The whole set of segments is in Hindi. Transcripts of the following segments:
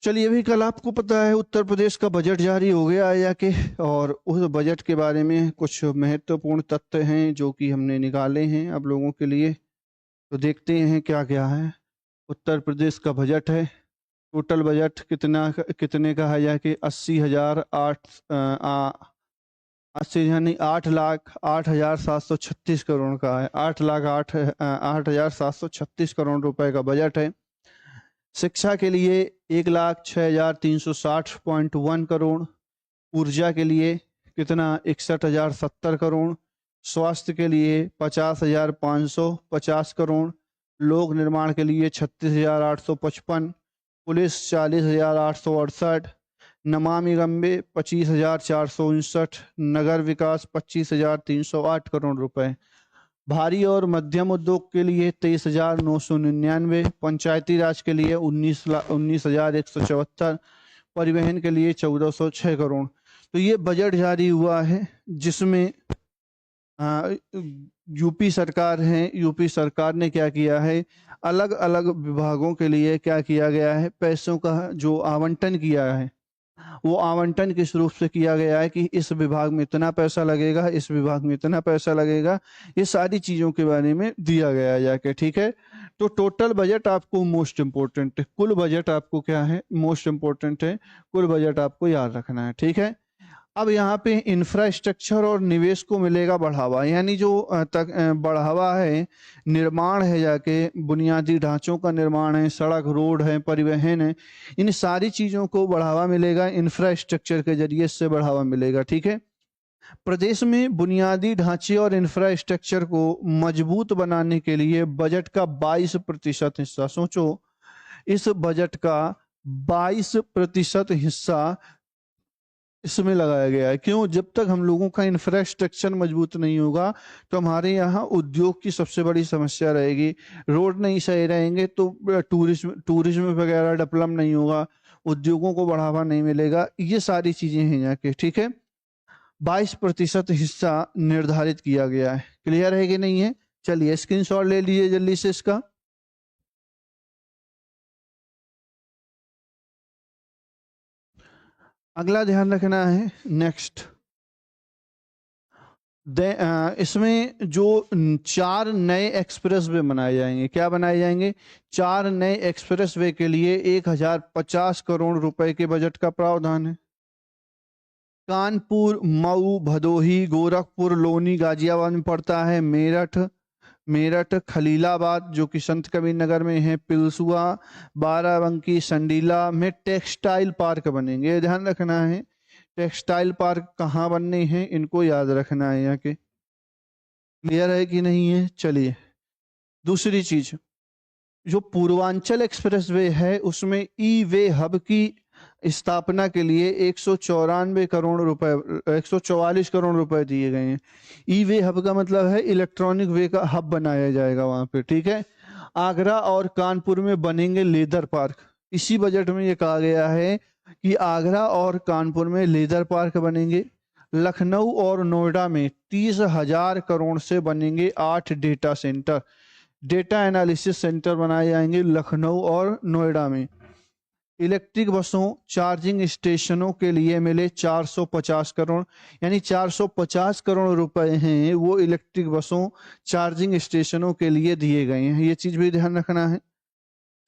चलिए, अभी कल आपको पता है उत्तर प्रदेश का बजट जारी हो गया है जाके, और उस बजट के बारे में कुछ महत्वपूर्ण तथ्य हैं जो कि हमने निकाले हैं आप लोगों के लिए। तो देखते हैं क्या क्या है। उत्तर प्रदेश का बजट है। टोटल बजट कितने का है जाके 80,000 का है। 8,08,736 करोड़ का बजट है। शिक्षा के लिए 1,06,360.1 करोड़। ऊर्जा के लिए कितना 61,070 करोड़। स्वास्थ्य के लिए 50,550 करोड़। लोक निर्माण के लिए 36,855। पुलिस 40,868। नमामि गंगे 25,459। नगर विकास 25,308 करोड़ रुपए। भारी और मध्यम उद्योग के लिए 23,999। पंचायती राज के लिए 19,174। परिवहन के लिए 1,406 करोड़। तो ये बजट जारी हुआ है जिसमें यूपी सरकार है। यूपी सरकार ने क्या किया है, अलग अलग विभागों के लिए क्या किया गया है, पैसों का जो आवंटन किया है वो आवंटन किस रूप से किया गया है कि इस विभाग में इतना पैसा लगेगा, इस विभाग में इतना पैसा लगेगा, ये सारी चीजों के बारे में दिया गया है जाके। ठीक है, तो टोटल बजट आपको मोस्ट इम्पोर्टेंट है। कुल बजट आपको क्या है, मोस्ट इम्पोर्टेंट है। कुल बजट आपको याद रखना है। ठीक है, अब यहाँ पे इंफ्रास्ट्रक्चर और निवेश को मिलेगा बढ़ावा, यानी जो बढ़ावा है, निर्माण है जाके, बुनियादी ढांचों का निर्माण है, सड़क रोड है, परिवहन है, इन सारी चीजों को बढ़ावा मिलेगा इंफ्रास्ट्रक्चर के जरिए, इससे बढ़ावा मिलेगा। ठीक है, प्रदेश में बुनियादी ढांचे और इंफ्रास्ट्रक्चर को मजबूत बनाने के लिए बजट का 22% हिस्सा, सोचो इस बजट का 22% हिस्सा इसमें लगाया गया है। क्यों? जब तक हम लोगों का इंफ्रास्ट्रक्चर मजबूत नहीं होगा तो हमारे यहाँ उद्योग की सबसे बड़ी समस्या रहेगी। रोड नहीं सही रहेंगे तो टूरिज्म वगैरह डेवलप नहीं होगा, उद्योगों को बढ़ावा नहीं मिलेगा, ये सारी चीजें हैं यहाँ के। ठीक है, 22% हिस्सा निर्धारित किया गया है। क्लियर है कि नहीं है? चलिए स्क्रीनशॉट ले लीजिए जल्दी से इसका। अगला ध्यान रखना है, नेक्स्ट इसमें जो 4 नए एक्सप्रेस वे बनाए जाएंगे। क्या बनाए जाएंगे? 4 नए एक्सप्रेस वे के लिए 1,050 करोड़ रुपए के बजट का प्रावधान है। कानपुर, मऊ, भदोही, गोरखपुर, लोनी गाजियाबाद में पड़ता है। मेरठ खलीलाबाद जो कि संत कबीर नगर में है, पिलसुआ, बाराबंकी, संडीला में टेक्सटाइल पार्क बनेंगे। ध्यान रखना है, टेक्सटाइल पार्क कहाँ बनने हैं इनको याद रखना है यहाँ के। क्लियर है कि नहीं है? चलिए दूसरी चीज, जो पूर्वांचल एक्सप्रेसवे है उसमें ई वे हब की स्थापना के लिए 194 करोड़ रुपए 144 करोड़ रुपए दिए गए हैं। ई वे हब का मतलब है इलेक्ट्रॉनिक वे का हब बनाया जाएगा वहां पे। ठीक है, आगरा और कानपुर में बनेंगे लेदर पार्क। इसी बजट में ये कहा गया है कि आगरा और कानपुर में लेदर पार्क बनेंगे। लखनऊ और नोएडा में 30,000 करोड़ से बनेंगे 8 data centre, data analysis centre बनाए जाएंगे लखनऊ और नोएडा में। इलेक्ट्रिक बसों चार्जिंग स्टेशनों के लिए मिले 450 करोड़, यानी 450 करोड़ रुपए हैं वो इलेक्ट्रिक बसों चार्जिंग स्टेशनों के लिए दिए गए हैं। ये चीज भी ध्यान रखना है।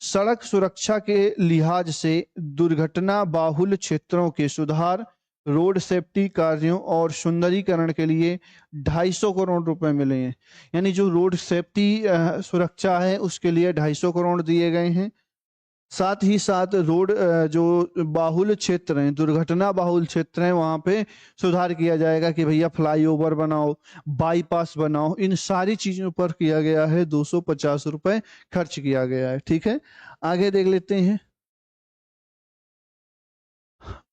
सड़क सुरक्षा के लिहाज से दुर्घटना बाहुल क्षेत्रों के सुधार, रोड सेफ्टी कार्यों और सुंदरीकरण के लिए 250 करोड़ रुपए मिले हैं। यानी जो रोड सेफ्टी सुरक्षा है उसके लिए 250 करोड़ दिए गए हैं। साथ ही साथ रोड जो बाहुल क्षेत्र हैं, दुर्घटना बाहुल क्षेत्र हैं, वहां पे सुधार किया जाएगा कि भैया फ्लाईओवर बनाओ, बाईपास बनाओ, इन सारी चीजों पर किया गया है 250 रुपए खर्च किया गया है। ठीक है, आगे देख लेते हैं।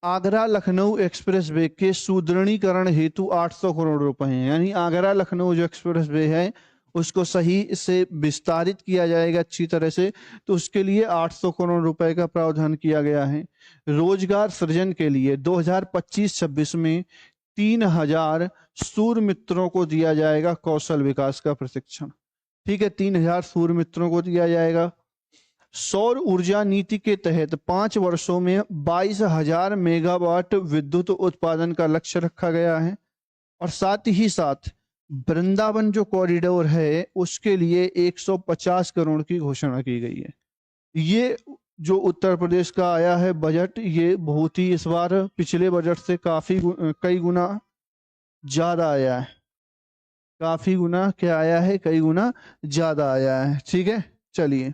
आगरा लखनऊ एक्सप्रेस वे के सुदृढ़ीकरण हेतु 800 करोड़ रुपए हैं। यानी आगरा लखनऊ जो एक्सप्रेस वे है उसको सही से विस्तारित किया जाएगा अच्छी तरह से, तो उसके लिए 800 करोड़ रुपए का प्रावधान किया गया है। रोजगार सृजन के लिए 2025-26 में 3,000 सूर्य मित्रों को दिया जाएगा कौशल विकास का प्रशिक्षण। ठीक है, 3,000 सूर्य मित्रों को दिया जाएगा। सौर ऊर्जा नीति के तहत 5 वर्षों में 22,000 मेगावाट विद्युत उत्पादन का लक्ष्य रखा गया है। और साथ ही साथ वृंदावन जो कॉरिडोर है उसके लिए 150 करोड़ की घोषणा की गई है। ये जो उत्तर प्रदेश का आया है बजट, ये बहुत ही इस बार पिछले बजट से काफी कई गुना ज्यादा आया है। काफी गुना क्या आया है, कई गुना ज्यादा आया है। ठीक है, चलिए